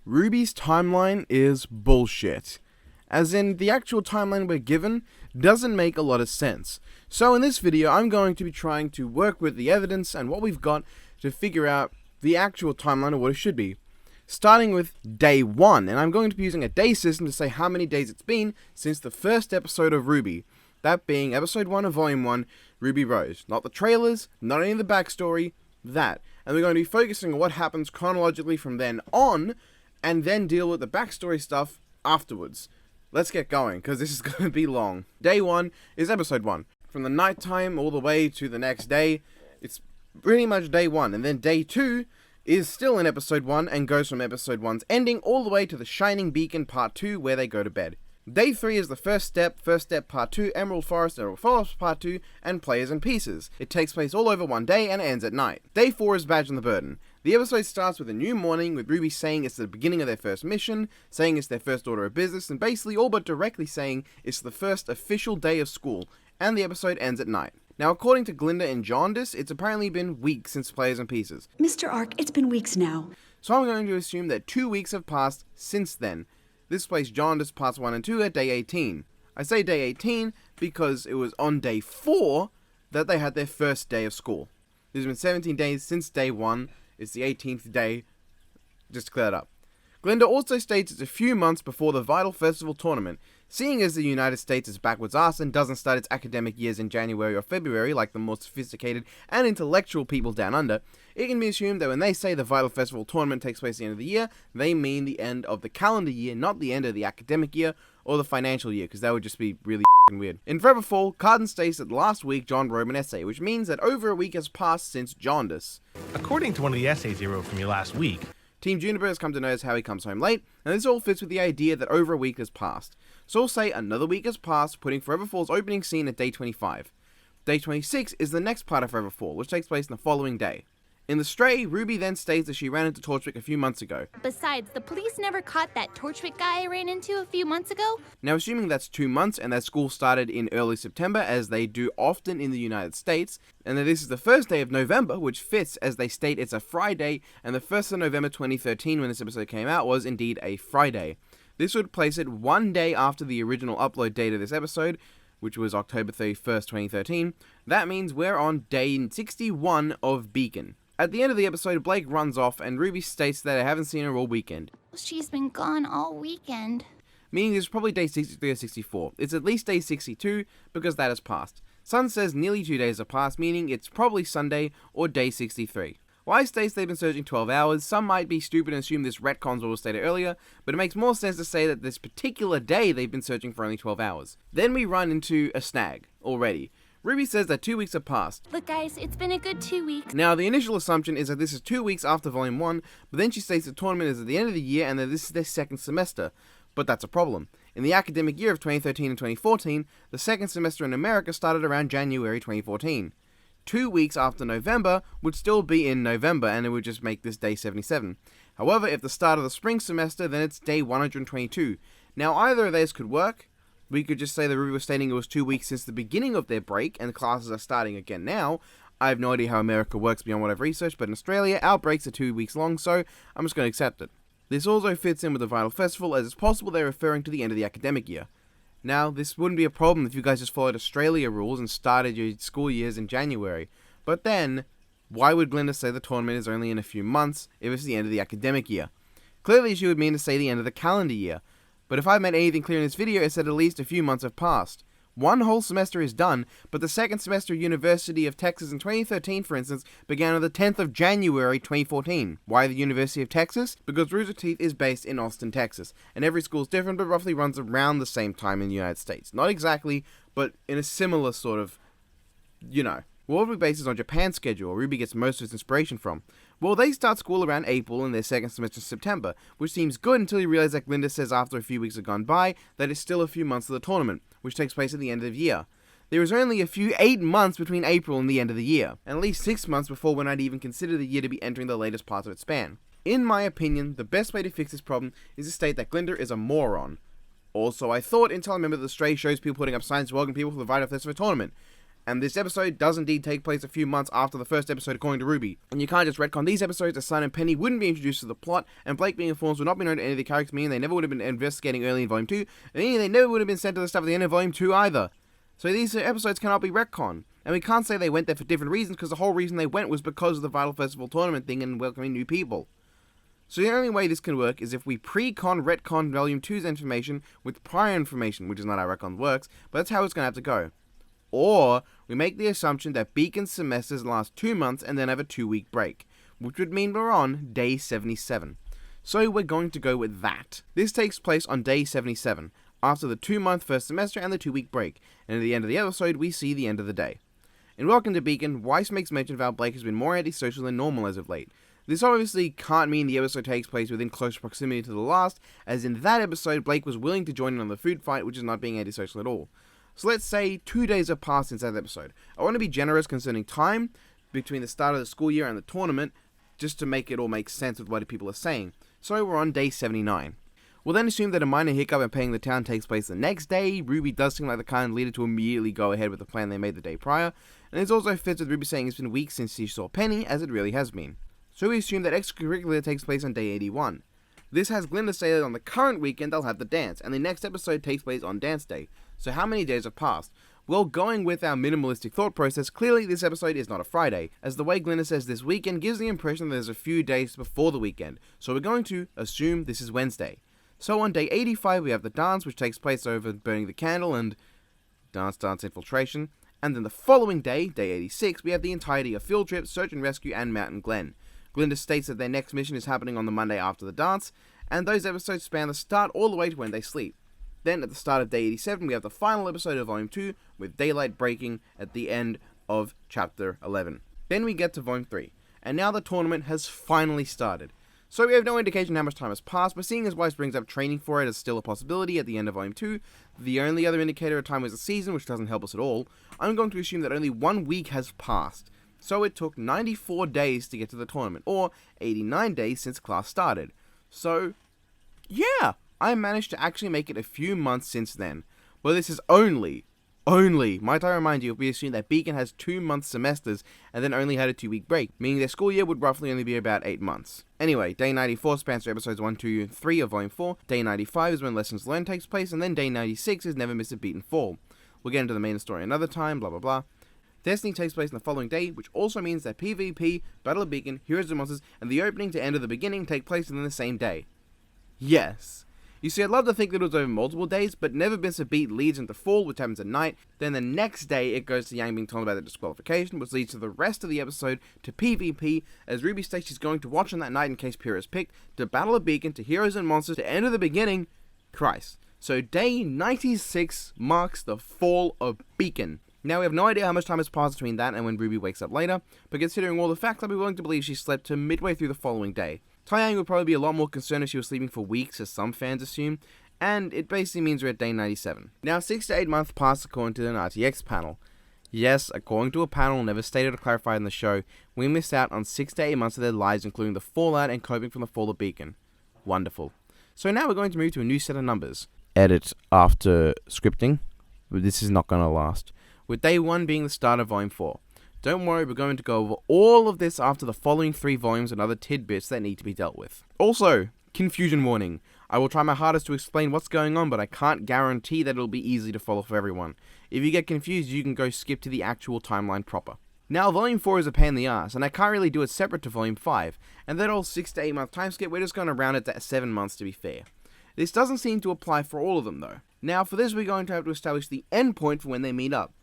RWBY's timeline is bullshit. As in, the actual timeline we're given doesn't make a lot of sense. So in this video, I'm going to be trying to work with the evidence and what we've got to figure out the actual timeline of what it should be. Starting with day 1, and I'm going to be using a day system to say how many days it's been since the first episode of RWBY. That being episode 1 of volume 1, Ruby Rose. Not the trailers, not any of the backstory, that. And we're going to be focusing on what happens chronologically from then on, and then deal with the backstory stuff afterwards. Let's get going, because this is going to be long. Day 1 is episode 1. From the nighttime all the way to the next day, it's pretty much day 1. And then day 2 is still in episode 1 and goes from episode 1's ending all the way to the Shining Beacon part 2 where they go to bed. Day 3 is the first step part 2, Emerald Forest part 2, and Players and Pieces. It takes place all over one day and ends at night. Day 4 is Badge and the Burden. The episode starts with a new morning, with Ruby saying it's the beginning of their first mission, saying it's their first order of business, and basically all but directly saying it's the first official day of school, and the episode ends at night. Now, according to Glinda and Jaundice, it's apparently been weeks since Players and Pieces. Mr. Ark, it's been weeks now. So I'm going to assume that 2 weeks have passed since then. This placed Jaundice parts 1 and 2 at day 18. I say day 18 because it was on day 4 that they had their first day of school. There's been 17 days since day 1. It's the 18th day. Just to clear it up. Glinda also states it's a few months before the Vital Festival tournament. Seeing as the United States is backwards ass and doesn't start its academic years in January or February like the more sophisticated and intellectual people down under, it can be assumed that when they say the Vital Festival tournament takes place at the end of the year, they mean the end of the calendar year, not the end of the academic year or the financial year, because that would just be really weird. In Forever Fall, Carden states that last week John wrote an essay, which means that over a week has passed since Jaundice. According to one of the essays he wrote for me last week, Team Juniper has come to notice how he comes home late, and this all fits with the idea that over a week has passed. So we'll say another week has passed, putting Forever Fall's opening scene at day 25. Day 26 is the next part of Forever Fall, which takes place in the following day. In The Stray, Ruby then states that she ran into Torchwick a few months ago. Besides, the police never caught that Torchwick guy I ran into a few months ago. Now, assuming that's 2 months and that school started in early September, as they do often in the United States, and that this is the first day of November, which fits as they state it's a Friday, and the 1st of November 2013 when this episode came out was indeed a Friday. This would place it one day after the original upload date of this episode, which was October 31st, 2013. That means we're on day 61 of Beacon. At the end of the episode, Blake runs off, and Ruby states that I haven't seen her all weekend. She's been gone all weekend. Meaning it's probably day 63 or 64. It's at least day 62, because that has passed. Sun says nearly 2 days have passed, meaning it's probably Sunday or day 63. Weiss states they've been searching 12 hours. Some might be stupid and assume this retcons what was stated earlier, but it makes more sense to say that this particular day they've been searching for only 12 hours. Then we run into a snag already. Ruby says that 2 weeks have passed. Look guys, it's been a good 2 weeks. Now, the initial assumption is that this is 2 weeks after Volume 1, but then she states the tournament is at the end of the year and that this is their second semester. But that's a problem. In the academic year of 2013 and 2014, the second semester in America started around January 2014. 2 weeks after November would still be in November, and it would just make this day 77. However, if the start of the spring semester, then it's day 122. Now, either of those could work. We could just say that Ruby was stating it was 2 weeks since the beginning of their break, and classes are starting again now. I have no idea how America works beyond what I've researched, but in Australia, our breaks are 2 weeks long, so I'm just going to accept it. This also fits in with the Vital Festival, as it's possible they're referring to the end of the academic year. Now, this wouldn't be a problem if you guys just followed Australia rules and started your school years in January. But then, why would Glinda say the tournament is only in a few months if it's the end of the academic year? Clearly, she would mean to say the end of the calendar year. But if I made anything clear in this video, it's that at least a few months have passed. 1 whole semester is done, but the second semester at University of Texas in 2013, for instance, began on the 10th of January 2014. Why the University of Texas? Because Rooster Teeth is based in Austin, Texas, and every school is different, but roughly runs around the same time in the United States. Not exactly, but in a similar sort of, RWBY bases on Japan's schedule, where Ruby gets most of its inspiration from. Well, they start school around April and their second semester in September, which seems good until you realize that Glinda says after a few weeks have gone by that it's still a few months of the tournament, which takes place at the end of the year. There is only a few 8 months between April and the end of the year, and at least 6 months before when I'd even consider the year to be entering the latest part of its span. In my opinion, the best way to fix this problem is to state that Glinda is a moron. Also, I thought until I remember the Stray shows people putting up signs to welcome people for the Vital Festival tournament. And this episode does indeed take place a few months after the first episode according to RWBY. And you can't just retcon these episodes as Sun and Penny wouldn't be introduced to the plot, and Blake being informed would not be known to any of the characters, meaning they never would have been investigating early in Volume 2, and meaning they never would have been sent to the stuff at the end of Volume 2 either. So these episodes cannot be retcon. And we can't say they went there for different reasons, because the whole reason they went was because of the Vital Festival tournament thing and welcoming new people. So the only way this can work is if we pre-con retcon Volume 2's information with prior information, which is not how retcon works, but that's how it's going to have to go. Or we make the assumption that Beacon's semesters last 2 months and then have a 2-week break, which would mean we're on day 77. So we're going to go with that. This takes place on day 77, after the 2-month first semester and the 2-week break, and at the end of the episode we see the end of the day. In Welcome to Beacon, Weiss makes mention of how Blake has been more antisocial than normal as of late. This obviously can't mean the episode takes place within close proximity to the last, as in that episode Blake was willing to join in on the food fight, which is not being antisocial at all. So let's say 2 days have passed since that episode. I want to be generous concerning time between the start of the school year and the tournament, just to make it all make sense with what people are saying. So we're on day 79. We'll then assume that a minor hiccup in paying the town takes place the next day. RWBY does seem like the kind of leader to immediately go ahead with the plan they made the day prior, and it also fits with RWBY saying it's been weeks since she saw Penny, as it really has been. So we assume that extracurricular takes place on day 81. This has Glinda say that on the current weekend they'll have the dance, and the next episode takes place on dance day. So how many days have passed? Well, going with our minimalistic thought process, clearly this episode is not a Friday, as the way Glinda says this weekend gives the impression that there's a few days before the weekend, so we're going to assume this is Wednesday. So on day 85 we have the dance, which takes place over burning the candle and dance infiltration, and then the following day, day 86, we have the entirety of Field Trip, Search and Rescue, and Mountain Glen. Glinda states that their next mission is happening on the Monday after the dance, and those episodes span the start all the way to when they sleep. Then at the start of day 87 we have the final episode of Volume 2 with daylight breaking at the end of Chapter 11. Then we get to Volume 3, and now the tournament has finally started. So we have no indication how much time has passed, but seeing as Weiss brings up training for it as still a possibility at the end of Volume 2, the only other indicator of time was the season, which doesn't help us at all, I'm going to assume that only 1 week has passed. So it took 94 days to get to the tournament, or 89 days since class started. So, yeah, I managed to actually make it a few months since then. Well, this is only, might I remind you, if we assume that Beacon has 2-month semesters and then only had a 2-week break, meaning their school year would roughly only be about 8 months. Anyway, day 94 spans through episodes 1, 2, and 3 of Volume 4, day 95 is when Lessons Learned takes place, and then day 96 is Never Miss a Beat and Fall. We'll get into the main story another time, blah blah blah. Destiny takes place on the following day, which also means that PvP, Battle of Beacon, Heroes and Monsters, and the opening to end of the beginning take place within the same day. Yes. You see, I'd love to think that it was over multiple days, but Never Miss a Beat leads into Fall, which happens at night. Then the next day, it goes to Yang being told about the disqualification, which leads to the rest of the episode to PvP, as RWBY states she's going to watch on that night in case Pyrrha is picked, to Battle of Beacon, to Heroes and Monsters, to end of the beginning, Christ. So day 96 marks the Fall of Beacon. Now we have no idea how much time has passed between that and when RWBY wakes up later, but considering all the facts, I'd be willing to believe she slept to midway through the following day. Taeyang would probably be a lot more concerned if she was sleeping for weeks, as some fans assume, and it basically means we're at day 97. Now 6 to 8 months passed according to an RTX panel. Yes, according to a panel never stated or clarified in the show, we missed out on 6 to 8 months of their lives, including the fallout and coping from the fall of Beacon. Wonderful. So now we're going to move to a new set of numbers. Edit after scripting, but this is not going to last. With day 1 being the start of Volume 4. Don't worry, we're going to go over all of this after the following 3 volumes and other tidbits that need to be dealt with. Also, confusion warning. I will try my hardest to explain what's going on, but I can't guarantee that it'll be easy to follow for everyone. If you get confused, you can go skip to the actual timeline proper. Now, Volume 4 is a pain in the ass, and I can't really do it separate to Volume 5, and that old 6 to 8 month time skip, we're just going to round it to 7 months to be fair. This doesn't seem to apply for all of them though. Now, for this we're going to have to establish the endpoint for when they meet up.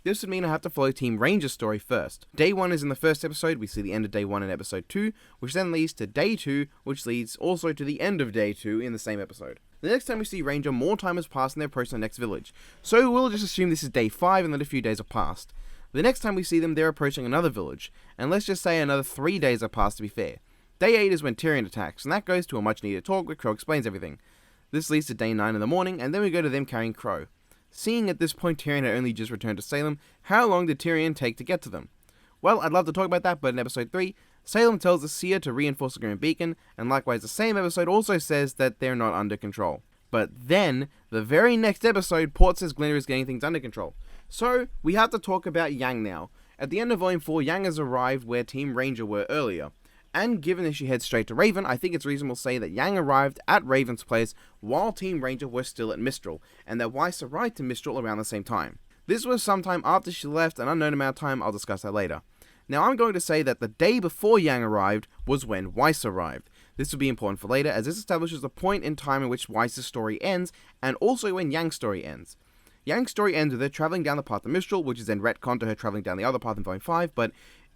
This would mean I have to follow Team Ranger's story first. Day 1 is in the first episode, we see the end of Day 1 in Episode 2, which then leads to Day 2, which leads also to the end of Day 2 in the same episode. The next time we see Ranger, more time has passed and they're approaching the next village. So we'll just assume this is Day 5 and that a few days have passed. The next time we see them, they're approaching another village, and let's just say another 3 days have passed to be fair. Day 8 is when Tyrion attacks, and that goes to a much needed talk where Crow explains everything. This leads to Day 9 in the morning, and then we go to them carrying Crow. Seeing at this point Tyrion had only just returned to Salem, how long did Tyrion take to get to them? Well, I'd love to talk about that, but in episode 3, Salem tells the seer to reinforce the Grim Beacon, and likewise the same episode also says that they're not under control. But then, the very next episode, Port says Glinda is getting things under control. So, we have to talk about Yang now. At the end of Volume 4, Yang has arrived where Team Ranger were earlier. And given that she heads straight to Raven, I think it's reasonable to say that Yang arrived at Raven's place while Team Ranger were still at Mistral, and that Weiss arrived to Mistral around the same time. This was sometime after she left, an unknown amount of time, I'll discuss that later. Now I'm going to say that the day before Yang arrived was when Weiss arrived. This will be important for later, as this establishes the point in time in which Weiss' story ends, and also when Yang's story ends. Yang's story ends with her travelling down the path of Mistral, which is then retconned to her travelling down the other path in Volume 5, but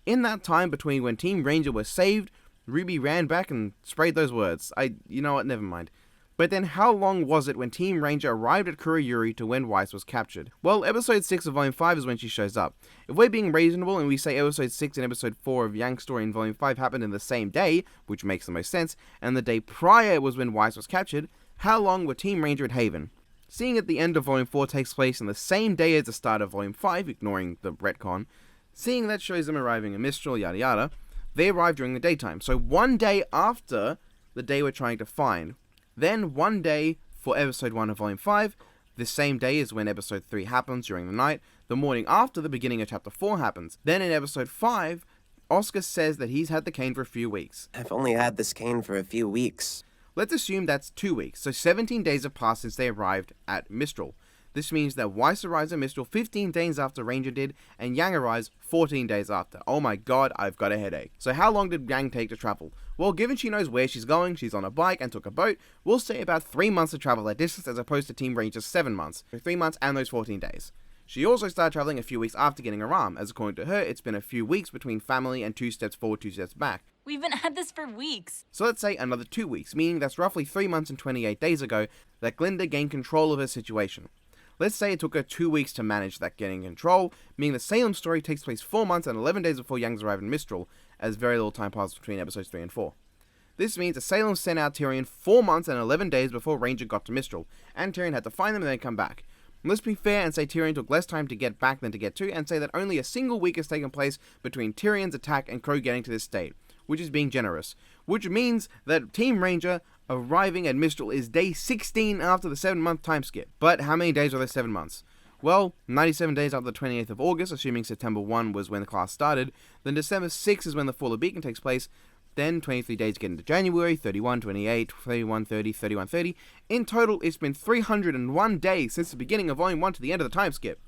in that time between when Team Ranger was saved, RWBY ran back and sprayed those words. You know what, never mind. But then how long was it when Team Ranger arrived at Kurayuri to when Weiss was captured? Well, episode 6 of Volume 5 is when she shows up. If we're being reasonable and we say episode 6 and episode 4 of Yang's story in Volume 5 happened in the same day, which makes the most sense, and the day prior was when Weiss was captured, how long were Team Ranger at Haven? Seeing at the end of Volume 4 takes place on the same day as the start of Volume 5, ignoring the retcon, seeing that shows them arriving in Mistral, yada yada, they arrive during the daytime, so one day after the day we're trying to find. Then one day for episode 1 of Volume 5, the same day is when episode 3 happens during the night, the morning after the beginning of chapter 4 happens. Then in episode 5, Oscar says that he's had the cane for a few weeks. I've only had this cane for a few weeks. Let's assume that's 2 weeks, so 17 days have passed since they arrived at Mistral. This means that Weiss arrives at Mistral 15 days after Ranger did, and Yang arrives 14 days after. Oh my god, I've got a headache. So how long did Yang take to travel? Well, given she knows where she's going, she's on a bike and took a boat, we'll say about 3 months to travel that distance as opposed to Team Ranger's 7 months. So 3 months and those 14 days. She also started traveling a few weeks after getting her arm, as according to her, it's been a few weeks between family and 2 steps forward, 2 steps back. We've been at this for weeks. So let's say another 2 weeks, meaning that's roughly 3 months and 28 days ago that Glinda gained control of her situation. Let's say it took her 2 weeks to manage that getting control, meaning the Salem story takes place 4 months and 11 days before Yang's arrival in Mistral, as very little time passes between episodes 3 and 4. This means that Salem sent out Tyrion 4 months and 11 days before Ranger got to Mistral, and Tyrion had to find them and then come back. Let's be fair and say Tyrion took less time to get back than to get to, and say that only a single week has taken place between Tyrion's attack and Crow getting to this state, which is being generous. Which means that Team Ranger arriving at Mistral is day 16 after the 7-month time skip. But how many days are there 7 months? Well, 97 days after the 28th of August, assuming September 1 was when the class started, then December 6 is when the Fall of Beacon takes place, then 23 days get into January, 31, 28, 31, 30, 31, 30. In total, it's been 301 days since the beginning of Volume 1 to the end of the time skip.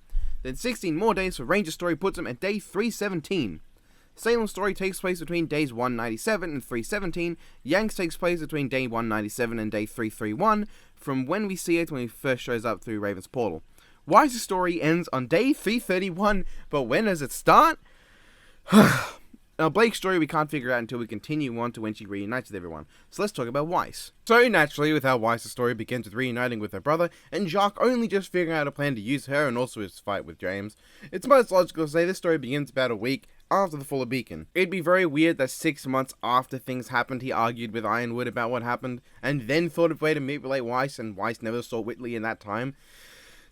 Then 16 more days for Ranger's story puts him at day 317. Salem's story takes place between days 197 and 317, Yang's takes place between day 197 and day 331, from when we see it when he first shows up through Raven's portal. Weiss' story ends on day 331, but when does it start? Now, Blake's story we can't figure out until we continue on to when she reunites with everyone, so let's talk about Weiss. So naturally, with how Weiss' story begins with reuniting with her brother, and Jacques only just figuring out a plan to use her and also his fight with James, it's most logical to say this story begins about a week after the Fall of Beacon. It'd be very weird that 6 months after things happened he argued with Ironwood about what happened, and then thought of a way to manipulate Weiss, and Weiss never saw Whitley in that time,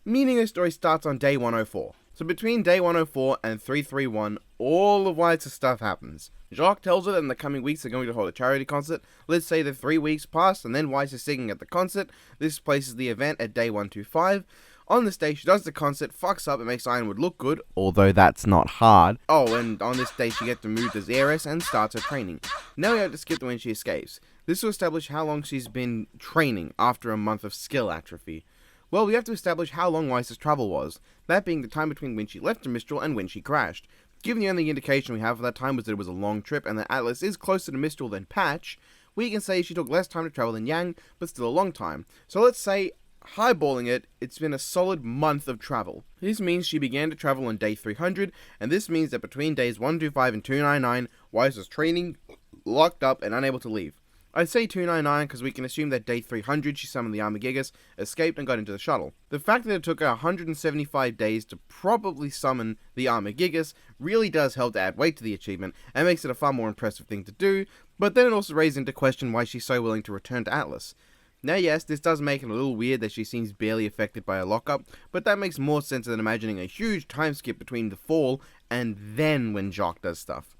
meaning the story starts on day 104. So between day 104 and 331, all of Weiss' stuff happens. Jacques tells her that in the coming weeks they're going to hold a charity concert. Let's say the 3 weeks pass, and then Weiss is singing at the concert. This places the event at day 125. On this day, she does the concert, fucks up, and makes Ironwood look good, although that's not hard. Oh, and on this day, she gets removed as heiress and starts her training. Now we have to skip to when she escapes. This will establish how long she's been training after a month of skill atrophy. Well, we have to establish how long Weiss' travel was, that being the time between when she left to Mistral and when she crashed. Given the only indication we have of that time was that it was a long trip and that Atlas is closer to Mistral than Patch, we can say she took less time to travel than Yang, but still a long time. So let's say, highballing it, it's been a solid month of travel. This means she began to travel on day 300, and this means that between days 125 and 299, Weiss was training, locked up, and unable to leave. I'd say 299 because we can assume that day 300 she summoned the Armagigas, escaped, and got into the shuttle. The fact that it took her 175 days to probably summon the Armagigas really does help to add weight to the achievement, and makes it a far more impressive thing to do, but then it also raises into question why she's so willing to return to Atlas. Now yes, this does make it a little weird that she seems barely affected by a lockup, but that makes more sense than imagining a huge time skip between the fall and then when Jacques does stuff.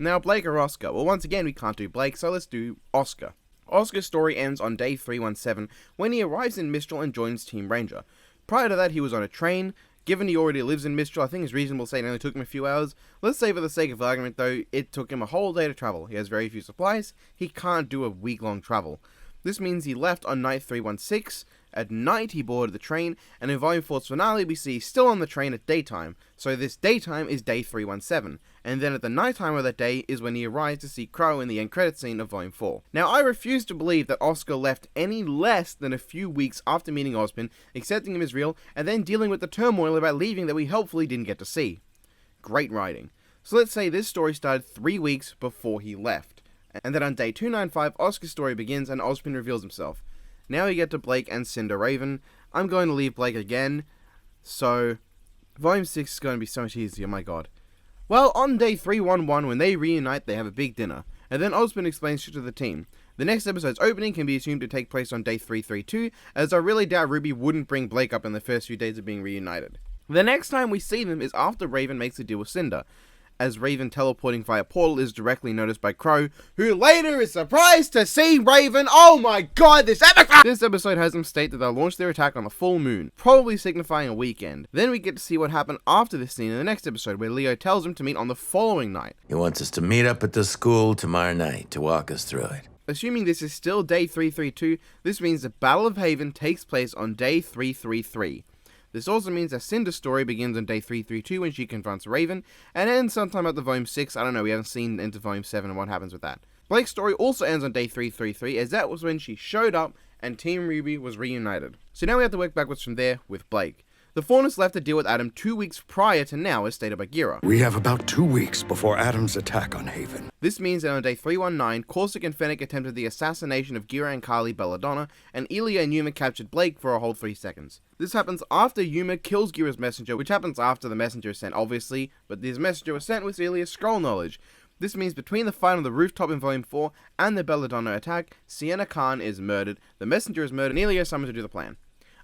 Now, Blake or Oscar? Well, once again, we can't do Blake, so let's do Oscar. Oscar's story ends on day 317, when he arrives in Mistral and joins Team Ranger. Prior to that, he was on a train, Given he already lives in Mistral, I think it's reasonable to say it only took him a few hours. Let's say for the sake of argument though, it took him a whole day to travel. He has very few supplies, he can't do a week-long travel. This means he left on night 316, at night he boarded the train, and in Volume 4's finale we see he's still on the train at daytime, so this daytime is day 317, and then at the nighttime of that day is when he arrives to see Crow in the end credit scene of Volume 4. Now I refuse to believe that Oscar left any less than a few weeks after meeting Ozpin, accepting him as real, and then dealing with the turmoil about leaving that we helpfully didn't get to see. Great writing. So let's say this story started 3 weeks before he left, and then on day 295 Oscar's story begins and Ozpin reveals himself. Now we get to Blake and Cinder Raven. I'm going to leave Blake again, so Volume 6 is going to be so much easier, my god. Well, on day 311, when they reunite, they have a big dinner, and then Ozpin explains shit to the team. The next episode's opening can be assumed to take place on day 332, as I really doubt RWBY wouldn't bring Blake up in the first few days of being reunited. The next time we see them is after Raven makes a deal with Cinder, as Raven teleporting via portal is directly noticed by Crow, who later is surprised to see Raven. Oh my god, this episode has them state that they'll launch their attack on the full moon, probably signifying a weekend. Then we get to see what happened after this scene in the next episode, where Leo tells him to meet on the following night. He wants us to meet up at the school tomorrow night to walk us through it. Assuming this is still day 332, this means the Battle of Haven takes place on day 333. This also means that Cinder's story begins on day 332 when she confronts Raven, and ends sometime at the Volume 6, I don't know, we haven't seen into Volume 7 and what happens with that. Blake's story also ends on day 333, as that was when she showed up and Team RWBY was reunited. So now we have to work backwards from there with Blake. The Fourness left to deal with Adam 2 weeks prior to now, as stated by Gira. We have about 2 weeks before Adam's attack on Haven. This means that on day 319, Corsic and Fennec attempted the assassination of Gira and Carly Belladonna, and Ilya and Yuma captured Blake for a whole 3 seconds. This happens after Yuma kills Gira's messenger, which happens after the messenger is sent, obviously, but this messenger was sent with Ilya's scroll knowledge. This means between the fight on the rooftop in Volume 4 and the Belladonna attack, Sienna Khan is murdered, the messenger is murdered, and Ilya is summoned to do the plan.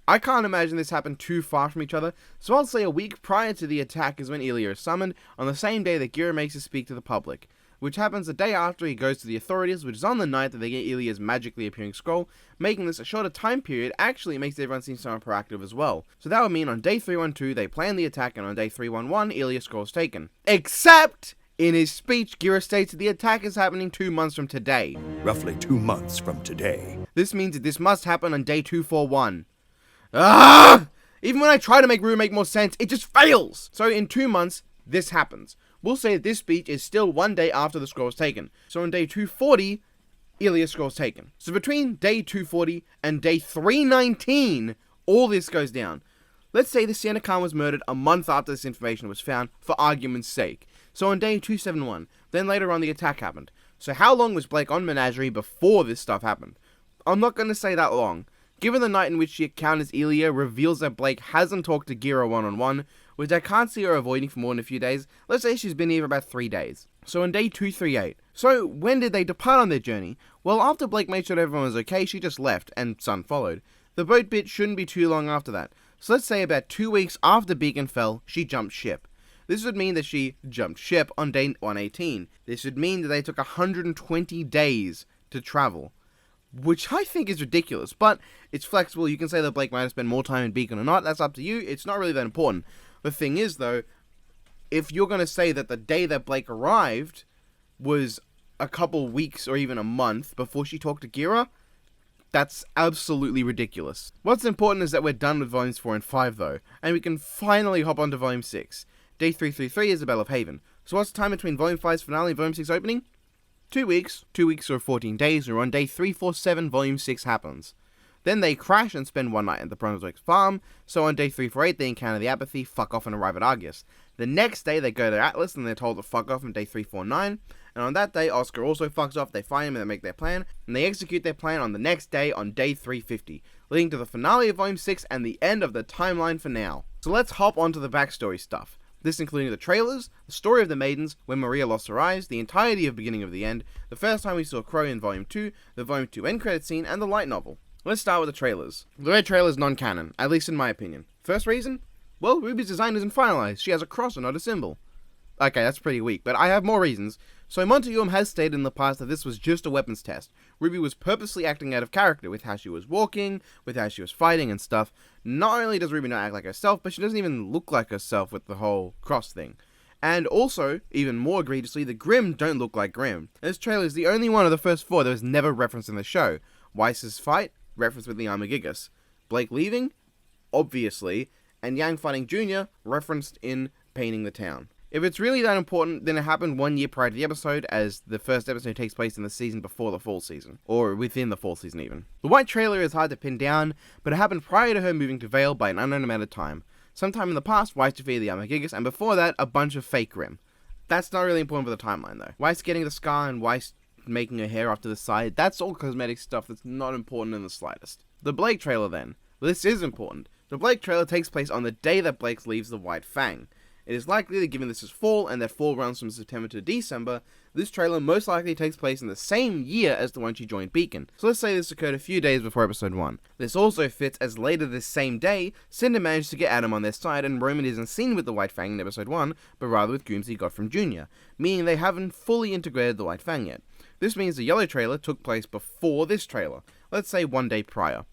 I can't imagine this happened too far from each other, so I'll say a week prior to the attack is when Ilya is summoned, on the same day that Gira makes his speak to the public, which happens the day after he goes to the authorities, which is on the night that they get Ilya's magically appearing scroll. Making this a shorter time period actually makes everyone seem somewhat proactive as well. So that would mean on day 312 they plan the attack, and on day 311 Ilya's scroll is taken. Except, in his speech, Gira states that the attack is happening 2 months from today. Roughly 2 months from today. This means that this must happen on day 241. Ah! Even when I try to make RWBY make more sense, it just fails! So in 2 months, this happens. We'll say that this speech is still 1 day after the scroll is taken. So on day 240, Ilya's scroll is taken. So between day 240 and day 319, all this goes down. Let's say the Sienna Khan was murdered a month after this information was found, for argument's sake. So on day 271, then later on the attack happened. So how long was Blake on Menagerie before this stuff happened? I'm not going to say that long. Given the night in which she encounters Ilya reveals that Blake hasn't talked to Gira one-on-one, which I can't see her avoiding for more than a few days, let's say she's been here for about 3 days. So on day 238. So when did they depart on their journey? Well, after Blake made sure everyone was okay, she just left, and Sun followed. The boat bit shouldn't be too long after that. So let's say about 2 weeks after Beacon fell, she jumped ship. This would mean that she jumped ship on day 118. This would mean that they took 120 days to travel, which I think is ridiculous, but it's flexible. You can say that Blake might have spent more time in Beacon or not, that's up to you, it's not really that important. The thing is, though, if you're going to say that the day that Blake arrived was a couple weeks or even a month before she talked to Gira, that's absolutely ridiculous. What's important is that we're done with Volumes 4 and 5, though, and we can finally hop onto Volume 6. Day 333 is the Battle of Haven. So what's the time between Volume 5's finale and Volume 6 opening? 2 weeks. 2 weeks or 14 days, or on day 347, Volume 6 happens. Then they crash and spend 1 night at the Brunswick farm, so on day 348 they encounter the Apathy, fuck off and arrive at Argus. The next day they go to Atlas and they're told to fuck off on day 349, and on that day Oscar also fucks off, they find him and they make their plan, and they execute their plan on the next day on day 350, leading to the finale of Volume 6 and the end of the timeline for now. So let's hop onto the backstory stuff. This including the trailers, the story of the maidens, when Maria lost her eyes, the entirety of Beginning of the End, the first time we saw Crow in Volume 2, the Volume 2 end credit scene, and the light novel. Let's start with the trailers. The red trailer is non-canon, at least in my opinion. First reason? Well, RWBY's design isn't finalized. She has a cross and not a symbol. Okay, that's pretty weak, but I have more reasons. So Montague has stated in the past that this was just a weapons test. RWBY was purposely acting out of character with how she was walking, with how she was fighting and stuff. Not only does RWBY not act like herself, but she doesn't even look like herself with the whole cross thing. And also, even more egregiously, the Grimm don't look like Grimm. This trailer is the only one of the first 4 that was never referenced in the show. Weiss's fight, referenced with the Armagigas. Blake leaving, obviously, and Yang fighting Junior, referenced in Painting the Town. If it's really that important, then it happened 1 year prior to the episode, as the first episode takes place in the season before the fall season. Or within the fall season, even. The white trailer is hard to pin down, but it happened prior to her moving to Vale by an unknown amount of time. Sometime in the past, Weiss defeated the Armagigas, and before that, a bunch of fake Grimm. That's not really important for the timeline, though. Weiss getting the scar and Weiss making her hair off to the side, that's all cosmetic stuff that's not important in the slightest. The Blake trailer, then. Well, this is important. The Blake trailer takes place on the day that Blake leaves the White Fang. It is likely that given this is fall, and that fall runs from September to December, this trailer most likely takes place in the same year as the one she joined Beacon. So let's say this occurred a few days before episode 1. This also fits as later this same day, Cinder managed to get Adam on their side, and Roman isn't seen with the White Fang in episode 1, but rather with grooms he got from Junior, meaning they haven't fully integrated the White Fang yet. This means the yellow trailer took place before this trailer, let's say 1 day prior.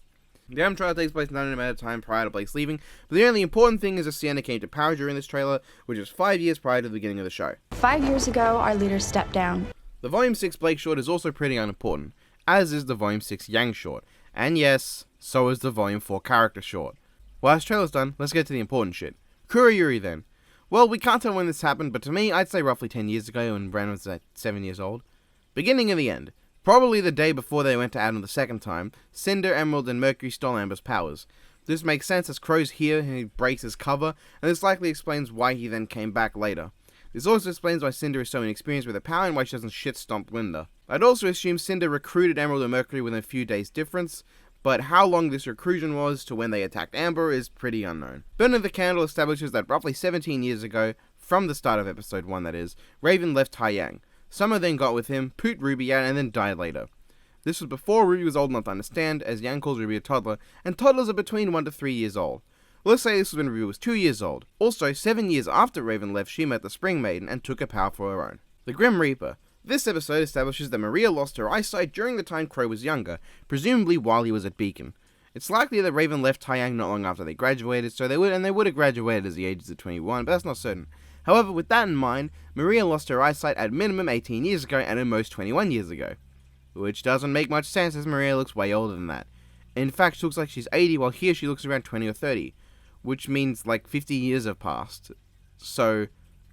The Adam trial takes place in an amount of time prior to Blake's leaving, but the only important thing is that Sienna came to power during this trailer, which is 5 years prior to the beginning of the show. 5 years ago, our leader stepped down. The Volume 6 Blake short is also pretty unimportant, as is the Volume 6 Yang short, and yes, so is the Volume 4 character short. Well, this trailer's done, let's get to the important shit. Kurayuri then. Well, we can't tell when this happened, but to me, I'd say roughly 10 years ago when Bran was 7 years old. Beginning and the end. Probably the day before they went to Adam the second time, Cinder, Emerald, and Mercury stole Amber's powers. This makes sense as Crow's here and he breaks his cover, and this likely explains why he then came back later. This also explains why Cinder is so inexperienced with her power and why she doesn't shit-stomp Linda. I'd also assume Cinder recruited Emerald and Mercury within a few days' difference, but how long this recruitment was to when they attacked Amber is pretty unknown. Burning the Candle establishes that roughly 17 years ago, from the start of episode 1 that is, Raven left Tai Yang. Summer then got with him, pooped RWBY out, and then died later. This was before RWBY was old enough to understand, as Yang calls RWBY a toddler, and toddlers are between 1 to 3 years old. Let's say this was when RWBY was 2 years old. Also, 7 years after Raven left, she met the Spring Maiden and took her power for her own. The Grim Reaper. This episode establishes that Maria lost her eyesight during the time Crow was younger, presumably while he was at Beacon. It's likely that Raven left Tai Yang not long after they graduated, so they would have graduated as the ages of 21, but that's not certain. However, with that in mind, Maria lost her eyesight at minimum 18 years ago and at most 21 years ago. Which doesn't make much sense as Maria looks way older than that. In fact, she looks like she's 80 while here she looks around 20 or 30. Which means like 50 years have passed. So,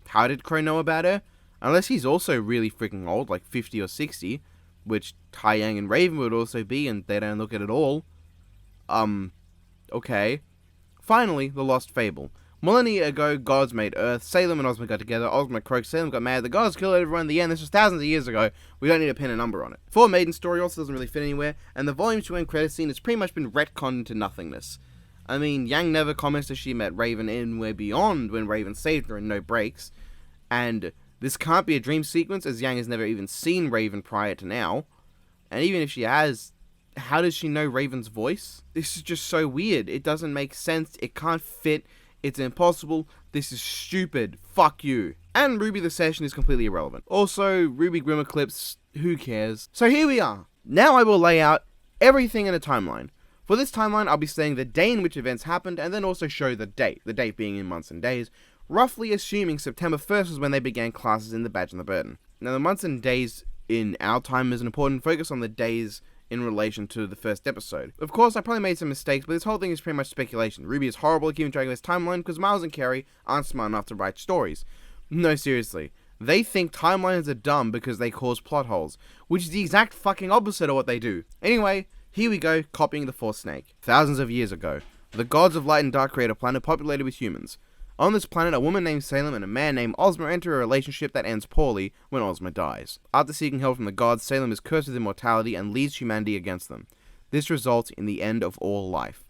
how did Crow know about her? Unless he's also really freaking old, like 50 or 60. Which Tai Yang and Raven would also be and they don't look at it all. Okay. Finally, the Lost Fable. Millennia ago, gods made Earth, Salem and Ozma got together, Ozma croaked, Salem got mad, the gods killed everyone in the end, this was thousands of years ago, we don't need to pin a number on it. Four Maiden story also doesn't really fit anywhere, and the Volume 2 end credit scene has pretty much been retconned into nothingness. I mean, Yang never comments that she met Raven in Where Beyond when Raven saved her in No Breaks, and this can't be a dream sequence as Yang has never even seen Raven prior to now, and even if she has, how does she know Raven's voice? This is just so weird, it doesn't make sense, it can't fit. It's impossible, this is stupid, fuck you. And RWBY the Session is completely irrelevant. Also, RWBY Grimmer clips, who cares? So here we are. Now I will lay out everything in a timeline. For this timeline, I'll be saying the day in which events happened, and then also show the date being in months and days, roughly assuming September 1st was when they began classes in the Badge and the Burden. Now the months and days in our time is an important focus on the days in relation to the first episode. Of course, I probably made some mistakes, but this whole thing is pretty much speculation. RWBY is horrible at keeping track of this timeline because Miles and Carrie aren't smart enough to write stories. No, seriously. They think timelines are dumb because they cause plot holes, which is the exact fucking opposite of what they do. Anyway, here we go, copying TheFourthSnake. Thousands of years ago, the gods of light and dark create a planet populated with humans. On this planet, a woman named Salem and a man named Ozma enter a relationship that ends poorly when Ozma dies. After seeking help from the gods, Salem is cursed with immortality and leads humanity against them. This results in the end of all life.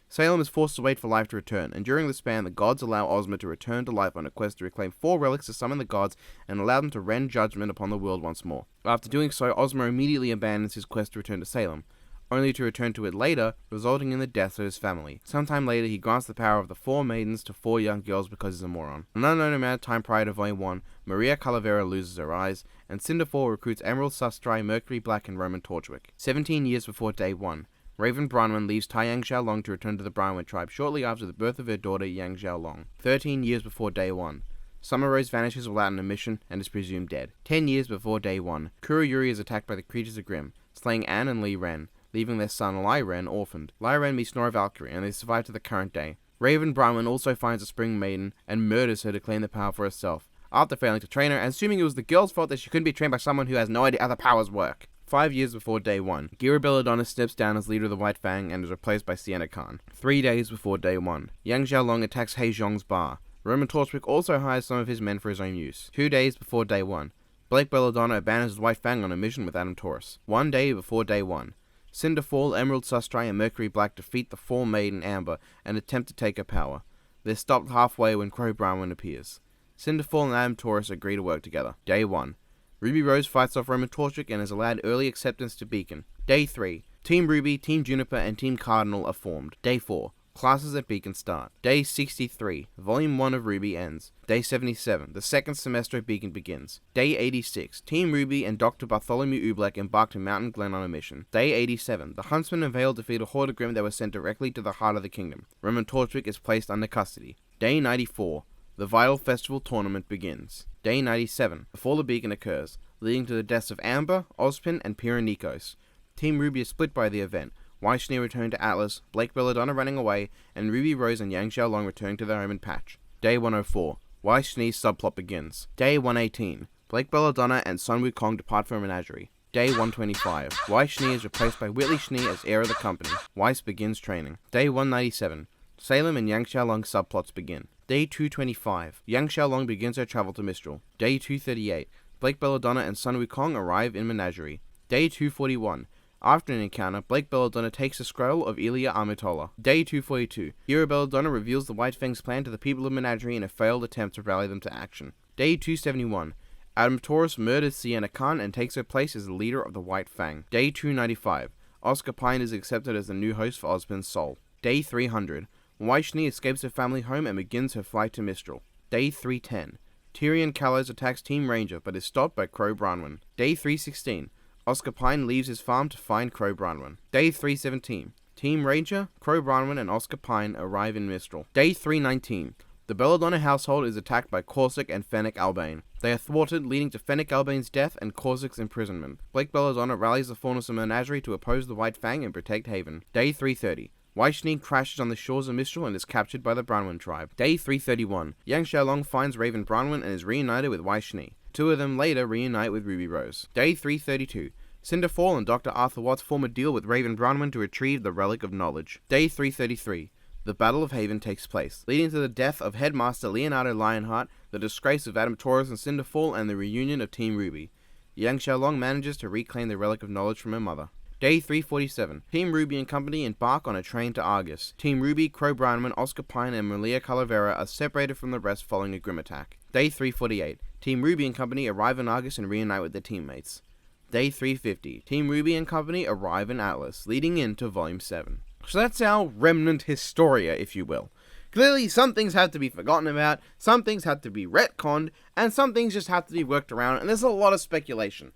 Salem is forced to wait for life to return, and during the span, the gods allow Ozma to return to life on a quest to reclaim 4 relics to summon the gods and allow them to rend judgment upon the world once more. After doing so, Ozma immediately abandons his quest to return to Salem. only to return to it later, resulting in the deaths of his family. Sometime later, he grants the power of the 4 maidens to 4 young girls because he's a moron. An unknown amount of time prior to Volume 1, Maria Calavera loses her eyes, and Cinderfall recruits Emerald Sustrai, Mercury Black, and Roman Torchwick. 17 years before Day 1, Raven Bronwyn leaves Taiyang Xiaolong to return to the Bronwyn tribe shortly after the birth of her daughter Yang Xiaolong. 13 years before Day 1, Summer Rose vanishes without an emission and is presumed dead. 10 years before Day 1, Kuruyuri is attacked by the creatures of Grimm, slaying Anne and Li Ren, leaving their son Lai Ren orphaned. Lai Ren meets Nora Valkyrie, and they survive to the current day. Raven Bronwyn also finds a Spring Maiden and murders her to claim the power for herself, after failing to train her and assuming it was the girl's fault that she couldn't be trained by someone who has no idea how the powers work. 5 years before Day 1, Gira Belladonna steps down as leader of the White Fang and is replaced by Sienna Khan. 3 days before Day 1, Yang Xiaolong attacks He Zhong's bar. Roman Torchwick also hires some of his men for his own use. 2 days before Day 1, Blake Belladonna abandons the White Fang on a mission with Adam Taurus. 1 day before Day 1, Cinderfall, Emerald Sustrai, and Mercury Black defeat the 4 Maiden Amber and attempt to take her power. They're stopped halfway when Crow Bronwyn appears. Cinderfall and Adam Taurus agree to work together. Day 1, Ruby Rose fights off Roman Torchwick and is allowed early acceptance to Beacon. Day 3, Team Ruby, Team Juniper, and Team Cardinal are formed. Day 4, classes at Beacon start. Day 63, Volume 1 of RWBY ends. Day 77, the second semester of Beacon begins. Day 86, Team RWBY and Dr. Bartholomew Oobleck embark to Mountain Glen on a mission. Day 87, the Huntsman and Vale defeat a horde of Grimm that was sent directly to the heart of the kingdom. Roman Torchwick is placed under custody. Day 94, the Vital Festival tournament begins. Day 97, the Fall of Beacon occurs, leading to the deaths of Amber, Ozpin, and Pyranikos. Team RWBY is split by the event. Weiss return to Atlas, Blake Belladonna running away, and Ruby Rose and Yang Xiaolong returning to their home in Patch. Day 104, Weiss subplot begins. Day 118, Blake Belladonna and Sun Wukong depart for Menagerie. Day 125, Weiss is replaced by Whitley Schnee as heir of the company. Weiss begins training. Day 197, Salem and Yang Xiaolong subplots begin. Day 225, Yang Xiaolong begins her travel to Mistral. Day 238, Blake Belladonna and Sun Wukong arrive in Menagerie. Day 241, after an encounter, Blake Belladonna takes a scroll of Ilya Amitola. Day 242, Gira Belladonna reveals the White Fang's plan to the people of Menagerie in a failed attempt to rally them to action. Day 271, Adam Taurus murders Sienna Khan and takes her place as the leader of the White Fang. Day 295, Oscar Pine is accepted as the new host for Ozpin's soul. Day 300, Weiss escapes her family home and begins her flight to Mistral. Day 310, Tyrion Callows attacks Team Ranger but is stopped by Crow Bronwyn. Day 316, Oscar Pine leaves his farm to find Crow Bronwyn. Day 317, Team Ranger, Crow Bronwyn, and Oscar Pine arrive in Mistral. Day 319, the Belladonna household is attacked by Corsic and Fennec Albane. They are thwarted, leading to Fennec Albane's death and Corsic's imprisonment. Blake Belladonna rallies the faunus of Menagerie to oppose the White Fang and protect Haven. Day 330, Weiss crashes on the shores of Mistral and is captured by the Bronwyn tribe. Day 331, Yang Xiaolong finds Raven Bronwyn and is reunited with Weiss. 2 of them later reunite with Ruby Rose. Day 332, Cinderfall and Dr. Arthur Watts form a deal with Raven Bronwyn to retrieve the Relic of Knowledge. Day 333, the Battle of Haven takes place, leading to the death of Headmaster Leonardo Lionheart, the disgrace of Adam Taurus and Cinderfall, and the reunion of Team RWBY. Yang Xiaolong manages to reclaim the Relic of Knowledge from her mother. Day 347, Team RWBY and company embark on a train to Argus. Team RWBY, Crow Bronwyn, Oscar Pine, and Maria Calavera are separated from the rest following a Grimm attack. Day 348, Team RWBY and company arrive in Argus and reunite with their teammates. Day 350, Team RWBY and company arrive in Atlas, leading into Volume 7. So that's our remnant Historia, if you will. Clearly, some things have to be forgotten about, some things have to be retconned, and some things just have to be worked around, and there's a lot of speculation.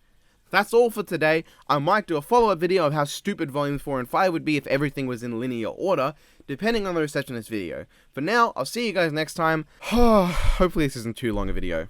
That's all for today. I might do a follow-up video of how stupid Volumes 4 and 5 would be if everything was in linear order, depending on the reception of this video. For now, I'll see you guys next time. Hopefully this isn't too long a video.